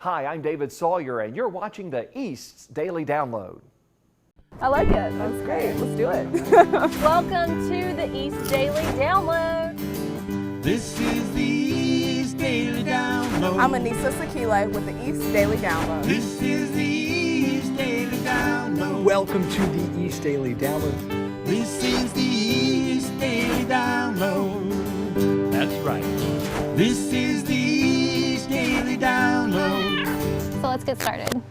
Hi, I'm David Sawyer, and you're watching the East's Daily Download. I like it. That's great. Let's do it. Welcome to the East Daily Download. This is the East Daily Download. I'm Anissa Sakile with the East Daily Download. This is the East Daily Download. Welcome to the East Daily Download. This is the East Daily Download. That's right. This is the East Daily Download. So let's get started.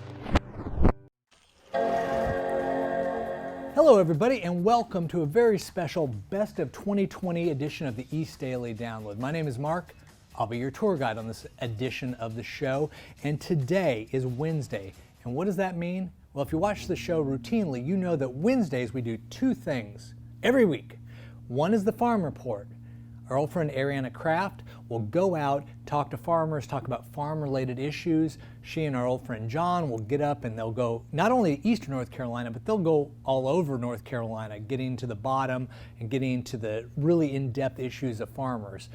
Hello everybody and welcome to a very special Best of 2020 edition of the East Daily Download. My name is Mark. I'll be your tour guide on this edition of the show, and today is Wednesday. And what does that mean? Well, if you watch the show routinely, you know that Wednesdays we do two things every week. One is the Farm Report. Our old friend Ariana Kraft will go out, talk to farmers, talk about farm-related issues. She and our old friend John will get up and they'll go not only eastern North Carolina, but they'll go all over North Carolina, getting to the bottom and getting to the really in-depth issues of farmers.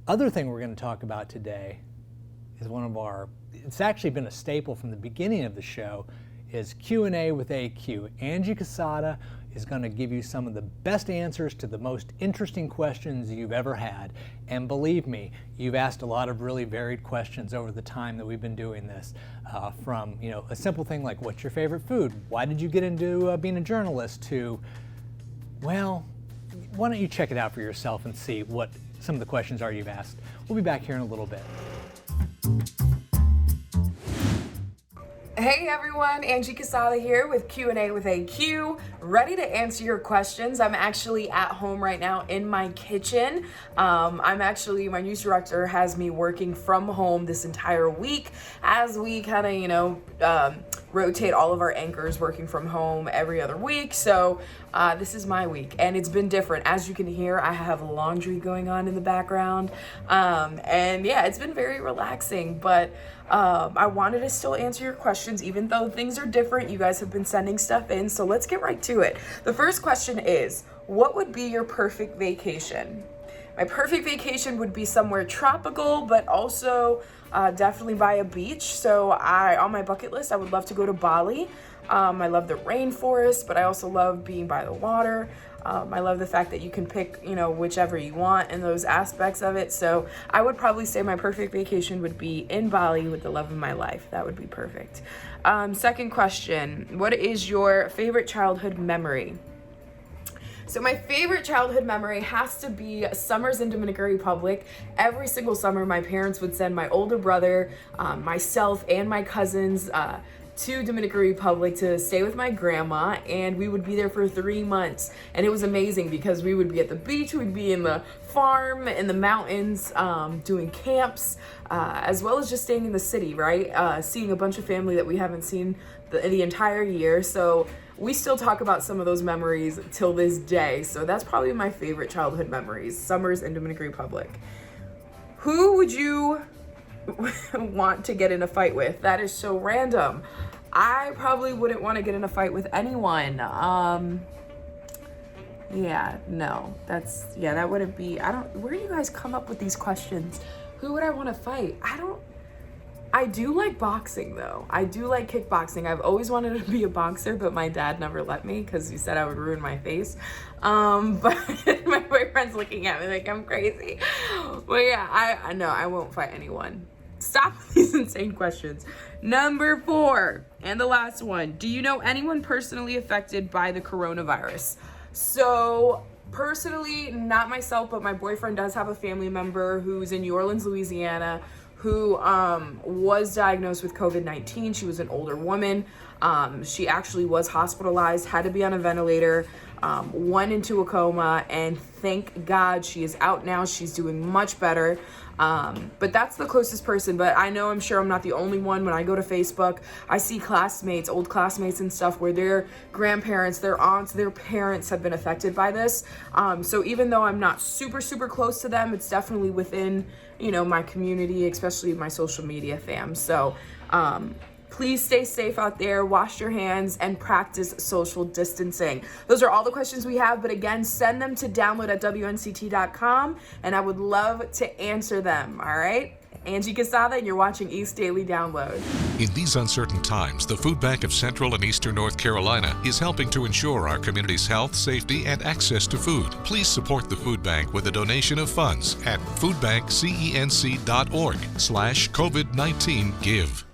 Other thing we're going to talk about today is it's actually been a staple from the beginning of the show, is Q&A with AQ. Angie Casada is going to give you some of the best answers to the most interesting questions you've ever had. And believe me, you've asked a lot of really varied questions over the time that we've been doing this. From a simple thing like, what's your favorite food? Why did you get into being a journalist? To, well, why don't you check it out for yourself and see what some of the questions are you've asked. We'll be back here in a little bit. Hey everyone, Angie Casada here with Q&A with AQ, ready to answer your questions. I'm actually at home right now in my kitchen. My news director has me working from home this entire week as we kind of, rotate all of our anchors working from home every other week. So this is my week and it's been different. As you can hear, I have laundry going on in the background. And yeah, it's been very relaxing, but I wanted to still answer your questions even though things are different. You guys have been sending stuff in, so let's get right to it. The first question is, what would be your perfect vacation? My perfect vacation would be somewhere tropical, but also definitely by a beach. So on my bucket list, I would love to go to Bali. I love the rainforest, but I also love being by the water. I love the fact that you can pick, whichever you want in those aspects of it. So I would probably say my perfect vacation would be in Bali with the love of my life. That would be perfect. Second question, what is your favorite childhood memory? So my favorite childhood memory has to be summers in Dominican Republic. Every single summer, my parents would send my older brother, myself, and my cousins to Dominican Republic to stay with my grandma, and we would be there for 3 months. And it was amazing because we would be at the beach, we'd be in the farm, in the mountains, doing camps, as well as just staying in the city, right? Seeing a bunch of family that we haven't seen the entire year. So we still talk about some of those memories till this day. So that's probably my favorite childhood memories, summers in Dominican Republic. Who would you want to get in a fight with? That is so random. I probably wouldn't want to get in a fight with anyone. That wouldn't be, where do you guys come up with these questions? Who would I want to fight? I do like boxing though. I do like kickboxing. I've always wanted to be a boxer, but my dad never let me because he said I would ruin my face. But my boyfriend's looking at me like I'm crazy. But yeah, I know I won't fight anyone. Stop these insane questions. Number 4, and the last one. Do you know anyone personally affected by the coronavirus? So personally, not myself, but my boyfriend does have a family member who's in New Orleans, Louisiana, who was diagnosed with COVID-19. She was an older woman. She actually was hospitalized, had to be on a ventilator, went into a coma, and thank God she is out now. She's doing much better. But that's the closest person. But I'm sure I'm not the only one. When I go to Facebook, I see classmates, old classmates and stuff where their grandparents, their aunts, their parents have been affected by this. So even though I'm not super, super close to them, it's definitely within, my community, especially my social media fam. So, please stay safe out there, wash your hands, and practice social distancing. Those are all the questions we have, but again, send them to download@WNCT.com, and I would love to answer them, all right? Angie Casada, and you're watching East Daily Download. In these uncertain times, the Food Bank of Central and Eastern North Carolina is helping to ensure our community's health, safety, and access to food. Please support the Food Bank with a donation of funds at foodbankcenc.org/COVID-19give.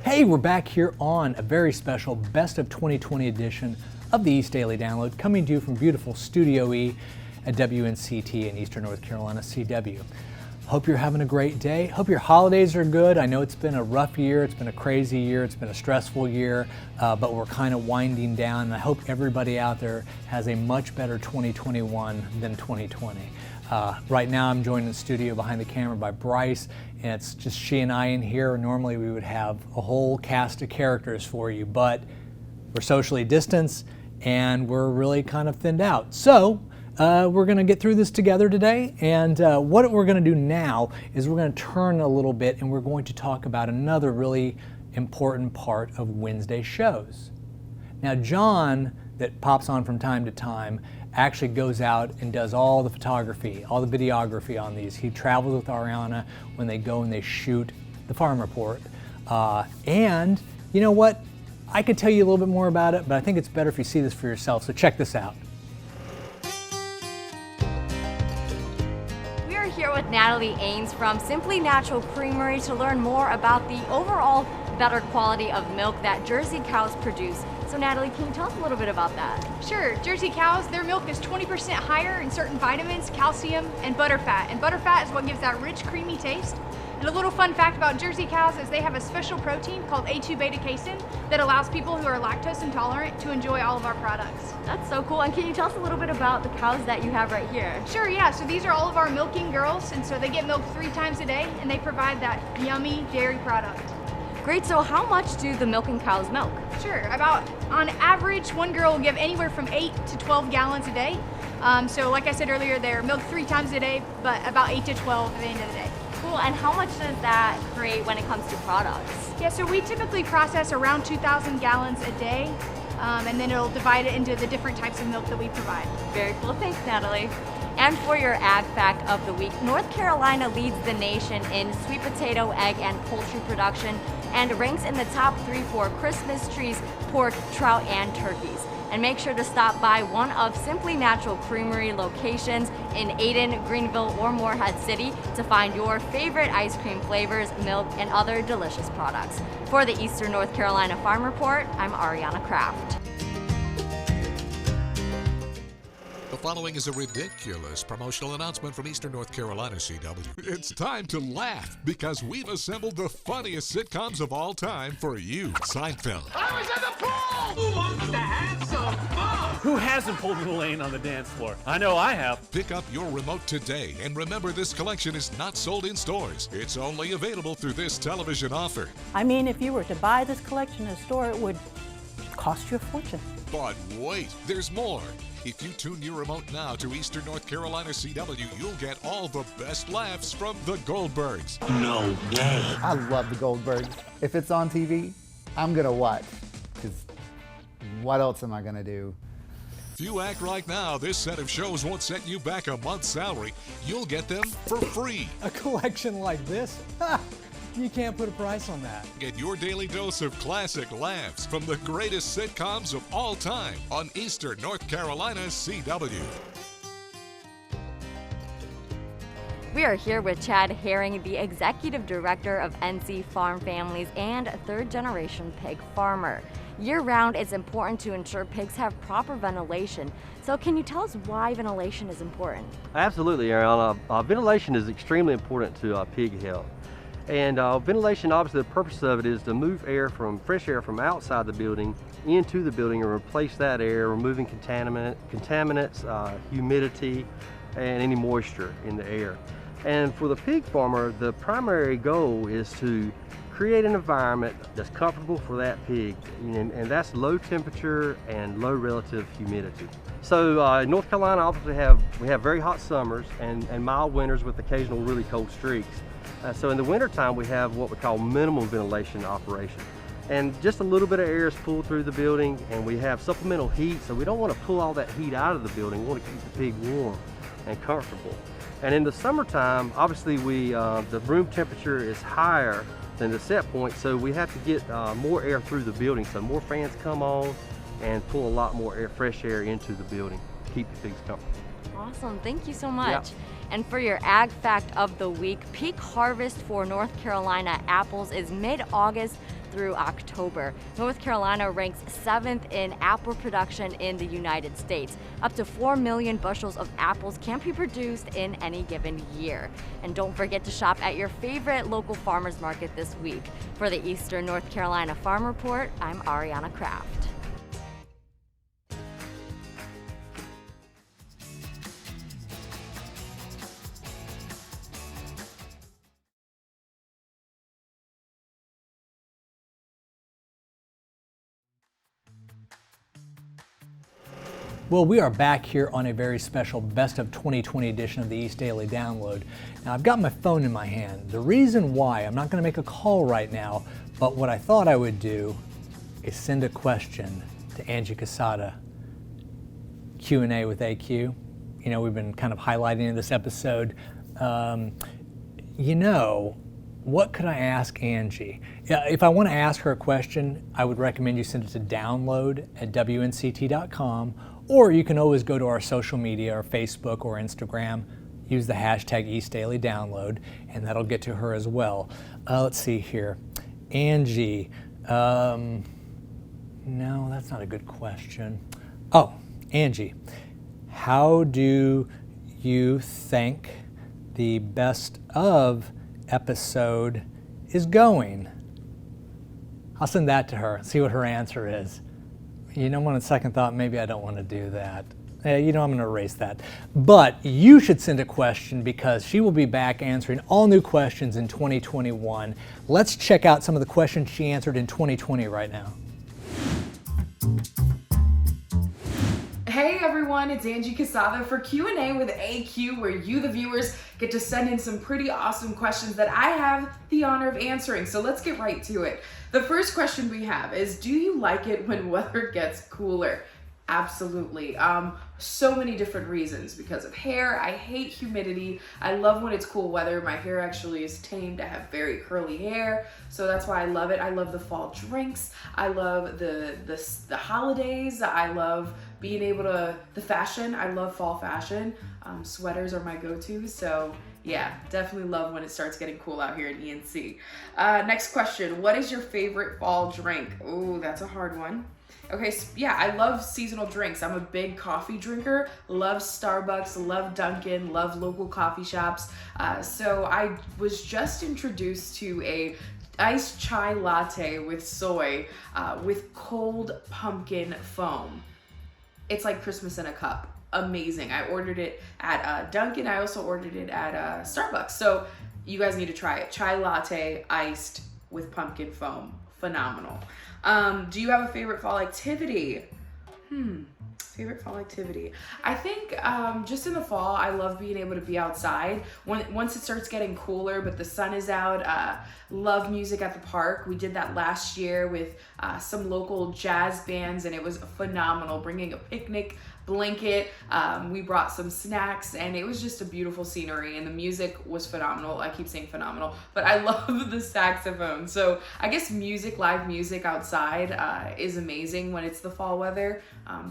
Hey, we're back here on a very special Best of 2020 edition of the East Daily Download, coming to you from beautiful Studio E at WNCT in Eastern North Carolina, CW. Hope you're having a great day. Hope your holidays are good. I know it's been a rough year, it's been a crazy year, it's been a stressful year, but we're kind of winding down, and I hope everybody out there has a much better 2021 than 2020. Right now I'm joined in the studio behind the camera by Bryce, and it's just she and I in here. Normally we would have a whole cast of characters for you, but we're socially distanced and we're really kind of thinned out. So we're going to get through this together today, and what we're going to do now is we're going to turn a little bit and we're going to talk about another really important part of Wednesday shows. Now John, that pops on from time to time, actually goes out and does all the photography, all the videography on these. He travels with Ariana when they go and they shoot the farm report. And you know what? I could tell you a little bit more about it, but I think it's better if you see this for yourself. So check this out. We are here with Natalie Ains from Simply Natural Creamery to learn more about the overall better quality of milk that Jersey cows produce. So Natalie, can you tell us a little bit about that? Sure. Jersey cows, their milk is 20% higher in certain vitamins, calcium, and butterfat. And butterfat is what gives that rich, creamy taste. And a little fun fact about Jersey cows is they have a special protein called A2 beta casein that allows people who are lactose intolerant to enjoy all of our products. That's so cool. And can you tell us a little bit about the cows that you have right here? Sure, yeah. So these are all of our milking girls, and so they get milked 3 times a day, and they provide that yummy dairy product. Great. So how much do the milking cows milk? Sure. About, on average, one girl will give anywhere from 8 to 12 gallons a day. So like I said earlier, they're milked 3 times a day, but about 8 to 12 at the end of the day. Cool. And how much does that create when it comes to products? Yeah, so we typically process around 2,000 gallons a day, and then it'll divide it into the different types of milk that we provide. Very cool. Thanks, Natalie. And for your ag fact of the week, North Carolina leads the nation in sweet potato, egg, and poultry production and ranks in the top 3 for Christmas trees, pork, trout, and turkeys. And make sure to stop by one of Simply Natural Creamery locations in Ayden, Greenville, or Morehead City to find your favorite ice cream flavors, milk, and other delicious products. For the Eastern North Carolina Farm Report, I'm Ariana Kraft. The following is a ridiculous promotional announcement from Eastern North Carolina, CW. It's time to laugh because we've assembled the funniest sitcoms of all time for you. Seinfeld. I was in the pool! Who wants to have some fun? Who hasn't pulled in the lane on the dance floor? I know I have. Pick up your remote today, and remember this collection is not sold in stores. It's only available through this television offer. I mean, if you were to buy this collection in a store, it would cost you a fortune. But wait, there's more. If you tune your remote now to Eastern North Carolina CW, you'll get all the best laughs from the Goldbergs. No way. I love the Goldbergs. If it's on TV, I'm gonna watch, because what else am I gonna do? If you act right now, this set of shows won't set you back a month's salary. You'll get them for free. A collection like this? Ha! You can't put a price on that. Get your daily dose of classic laughs from the greatest sitcoms of all time on Eastern North Carolina CW. We are here with Chad Herring, the Executive Director of NC Farm Families and third-generation pig farmer. Year-round, it's important to ensure pigs have proper ventilation. So can you tell us why ventilation is important? Absolutely, Ariana. Ventilation is extremely important to pig health. And ventilation, obviously the purpose of it is to move fresh air from outside the building into the building and replace that air, removing contaminants, humidity, and any moisture in the air. And for the pig farmer, the primary goal is to create an environment that's comfortable for that pig, and that's low temperature and low relative humidity. So in North Carolina, obviously we have very hot summers and mild winters with occasional really cold streaks. So in the wintertime, we have what we call minimum ventilation operation. And just a little bit of air is pulled through the building, and we have supplemental heat, so we don't want to pull all that heat out of the building. We want to keep the pig warm and comfortable. And in the summertime, obviously the room temperature is higher than the set point, so we have to get more air through the building. So more fans come on and pull a lot more fresh air into the building, keep the pigs comfortable. Awesome, thank you so much. Yeah. And for your ag fact of the week, peak harvest for North Carolina apples is mid-August through October. North Carolina ranks 7th in apple production in the United States. Up to 4 million bushels of apples can be produced in any given year. And don't forget to shop at your favorite local farmers market this week. For the Eastern North Carolina Farm Report, I'm Ariana Kraft. Well, we are back here on a very special Best of 2020 edition of the East Daily Download. Now, I've got my phone in my hand. The reason why, I'm not going to make a call right now, but what I thought I would do is send a question to Angie Casada, Q&A with AQ. You know, we've been kind of highlighting in this episode. What could I ask Angie? If I want to ask her a question, I would recommend you send it to download@WNCT.com, or you can always go to our social media, or Facebook or Instagram, use the hashtag EastDailyDownload, and that'll get to her as well. Let's see here. Angie, no, that's not a good question. Oh, Angie, how do you think the best of episode is going? I'll send that to her, see what her answer is. You know, on second thought, maybe I don't want to do that. I'm going to erase that. But you should send a question because she will be back answering all new questions in 2021. Let's check out some of the questions she answered in 2020 right now. Hey everyone, it's Angie Casada for Q&A with AQ, where you, the viewers, get to send in some pretty awesome questions that I have the honor of answering. So let's get right to it. The first question we have is, do you like it when weather gets cooler? Absolutely. So many different reasons. Because of hair, I hate humidity. I love when it's cool weather. My hair actually is tamed. I have very curly hair, so that's why I love it. I love the fall drinks. I love the holidays. I love being able to, the fashion. I love fall fashion. Sweaters are my go-to, so yeah, definitely love when it starts getting cool out here in ENC. Next question, what is your favorite fall drink? Oh, that's a hard one. Okay, so yeah, I love seasonal drinks. I'm a big coffee drinker, love Starbucks, love Dunkin', love local coffee shops. So I was just introduced to a iced chai latte with soy with cold pumpkin foam. It's like Christmas in a cup. Amazing. I ordered it at Dunkin'. I also ordered it at Starbucks. So you guys need to try it. Chai latte iced with pumpkin foam. Phenomenal. Do you have a favorite fall activity? Favorite fall activity. I think just in the fall, I love being able to be outside. Once it starts getting cooler, but the sun is out, love music at the park. We did that last year with some local jazz bands, and it was phenomenal. Bringing a picnic blanket, we brought some snacks, and it was just a beautiful scenery, and the music was phenomenal. I keep saying phenomenal, but I love the saxophone. So I guess music, live music outside is amazing when it's the fall weather,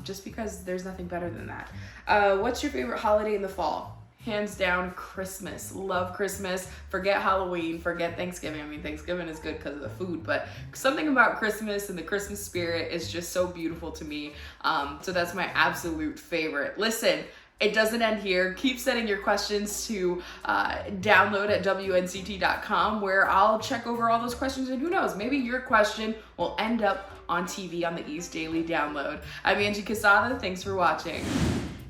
just because there's nothing better than that. What's your favorite holiday in the fall? Hands down, Christmas. Love Christmas. Forget Halloween, forget Thanksgiving. I mean, Thanksgiving is good because of the food, but something about Christmas and the Christmas spirit is just so beautiful to me. So that's my absolute favorite. Listen, it doesn't end here. Keep sending your questions to download@WNCT.com, where I'll check over all those questions, and who knows, maybe your question will end up on TV on the East Daily Download. I'm Angie Casada. Thanks for watching.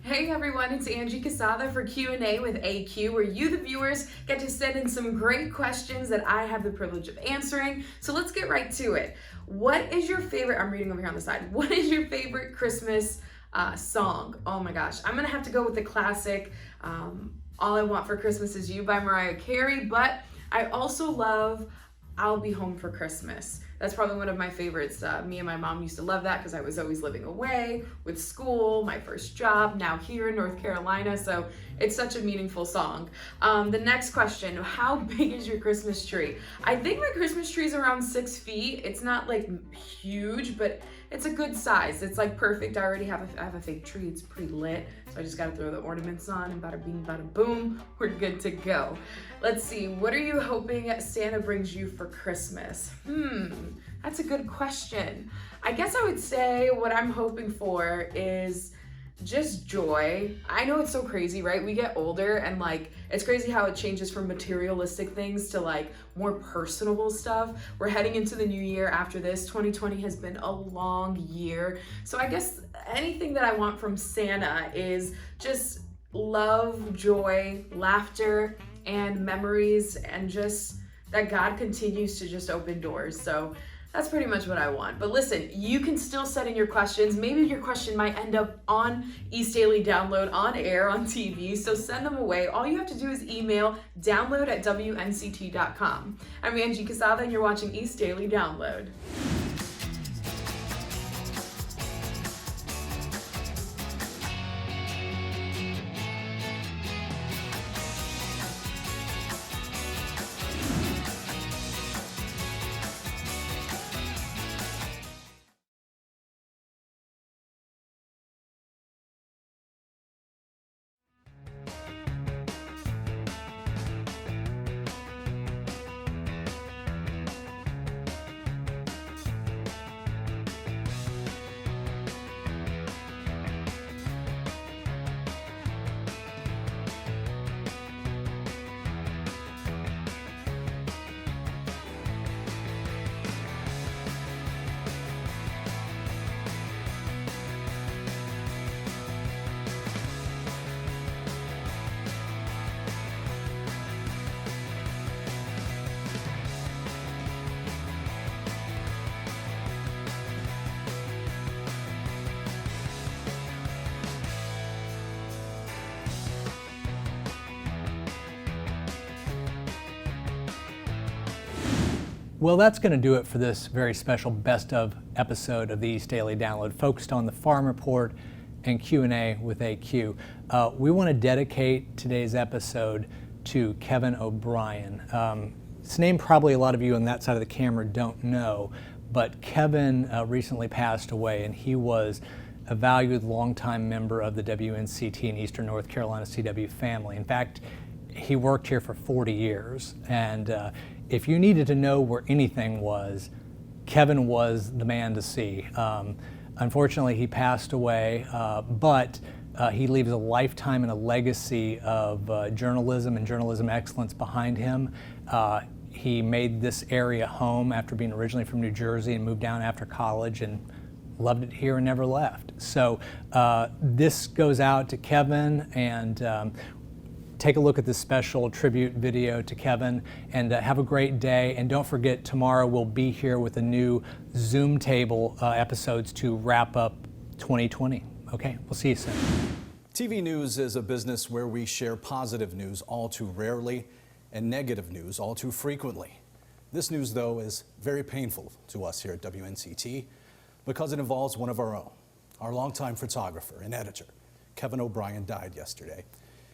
Hey everyone, it's Angie Casada for Q&A with AQ, where you, the viewers, get to send in some great questions that I have the privilege of answering. So let's get right to it. What is your favorite, I'm reading over here on the side, what is your favorite Christmas song? Oh my gosh, I'm gonna have to go with the classic, All I Want for Christmas Is You by Mariah Carey, but I also love I'll Be Home for Christmas. That's probably one of my favorites. Me and my mom used to love that because I was always living away with school, my first job, now here in North Carolina, so it's such a meaningful song. The next question, how big is your Christmas tree? I think my Christmas tree is around 6 feet. It's not like huge, but it's a good size. It's like perfect. I already have a fake tree. It's pretty lit, so I just gotta throw the ornaments on and bada bing, bada boom, we're good to go. Let's see, what are you hoping Santa brings you for Christmas? That's a good question. I guess I would say what I'm hoping for is just joy. I know it's so crazy, right? We get older and like, it's crazy how it changes from materialistic things to like more personable stuff. We're heading into the new year after this. 2020 has been a long year. So I guess anything that I want from Santa is just love, joy, laughter, and memories, and just that God continues to just open doors. So that's pretty much what I want. But listen, you can still send in your questions. Maybe your question might end up on East Daily Download on air on TV, so send them away. All you have to do is email download@WNCT.com. I'm Angie Casada, and you're watching East Daily Download. Well, that's going to do it for this very special best of episode of the East Daily Download, focused on the Farm Report and Q&A with AQ. We want to dedicate today's episode to Kevin O'Brien. His name probably a lot of you on that side of the camera don't know, but Kevin recently passed away, and he was a valued longtime member of the WNCT and Eastern North Carolina CW family. In fact, he worked here for 40 years, and if you needed to know where anything was, Kevin was the man to see. Unfortunately, he passed away, but he leaves a lifetime and a legacy of journalism and journalism excellence behind him. He made this area home after being originally from New Jersey and moved down after college and loved it here and never left. So this goes out to Kevin, and take a look at this special tribute video to Kevin, and have a great day. And don't forget, tomorrow we'll be here with a new Zoom table episodes to wrap up 2020. Okay, we'll see you soon. TV news is a business where we share positive news all too rarely and negative news all too frequently. This news, though, is very painful to us here at WNCT because it involves one of our own. Our longtime photographer and editor, Kevin O'Brien, died yesterday.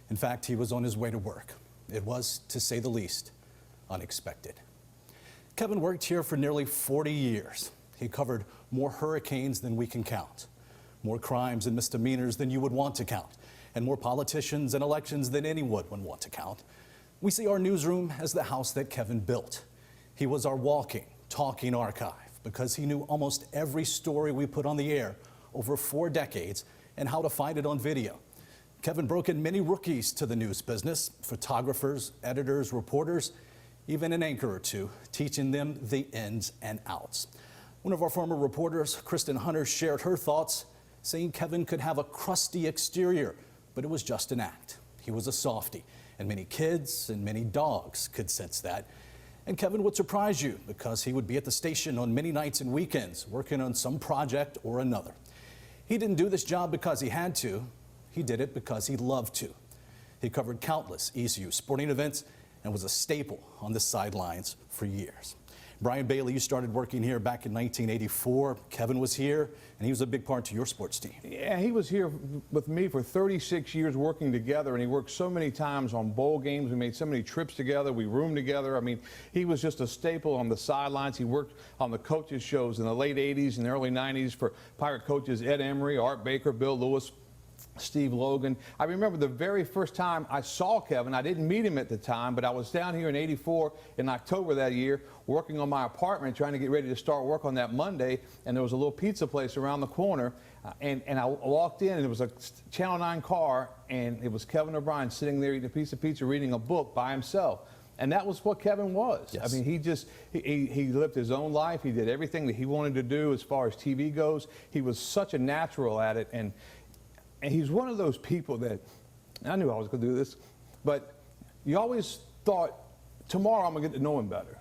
In fact, he was on his way to work. It was, to say the least, unexpected. Kevin worked here for nearly 40 years. He covered more hurricanes than we can count, more crimes and misdemeanors than you would want to count, and more politicians and elections than anyone would want to count. We see our newsroom as the house that Kevin built. He was our walking, talking archive because he knew almost every story we put on the air over 4 decades and how to find it on video. Kevin broke in many rookies to the news business, photographers, editors, reporters, even an anchor or two, teaching them the ins and outs. One of our former reporters, Kristen Hunter, shared her thoughts saying Kevin could have a crusty exterior, but it was just an act. He was a softie, and many kids and many dogs could sense that. And Kevin would surprise you because he would be at the station on many nights and weekends working on some project or another. He didn't do this job because he had to. He did it because he loved to. He covered countless ECU sporting events and was a staple on the sidelines for years. Brian Bailey, you started working here back in 1984. Kevin was here, and he was a big part to your sports team. Yeah, he was here with me for 36 years working together, and he worked so many times on bowl games. We made so many trips together. We roomed together. I mean, he was just a staple on the sidelines. He worked on the coaches shows in the late 80s and early 90s for Pirate coaches Ed Emery, Art Baker, Bill Lewis, Steve Logan. I remember the very first time I saw Kevin. I didn't meet him at the time, but I was down here in '84 in October that year working on my apartment, trying to get ready to start work on that Monday, and there was a little pizza place around the corner, and I walked in, and it was a Channel 9 car, and it was Kevin O'Brien sitting there eating a piece of pizza, reading a book by himself. And that was what Kevin was. Yes. I mean, he lived his own life. He did everything that he wanted to do as far as TV goes. He was such a natural at it, and he's one of those people that, I knew I was going to do this, but you always thought, tomorrow I'm going to get to know him better.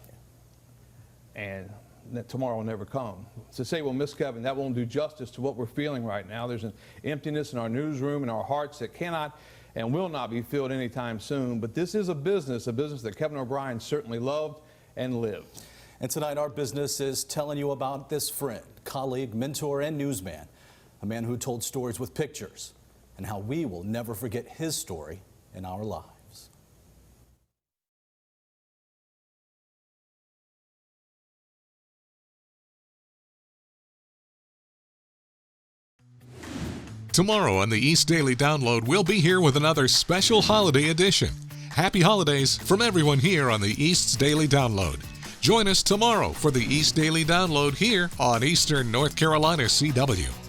And that tomorrow will never come. To say we'll miss Kevin, that won't do justice to what we're feeling right now. There's an emptiness in our newsroom and our hearts that cannot and will not be filled anytime soon. But this is a business that Kevin O'Brien certainly loved and lived. And tonight our business is telling you about this friend, colleague, mentor, and newsman. A man who told stories with pictures, and how we will never forget his story in our lives. Tomorrow on the East Daily Download, we'll be here with another special holiday edition. Happy holidays from everyone here on the East Daily Download. Join us tomorrow for the East Daily Download here on Eastern North Carolina CW.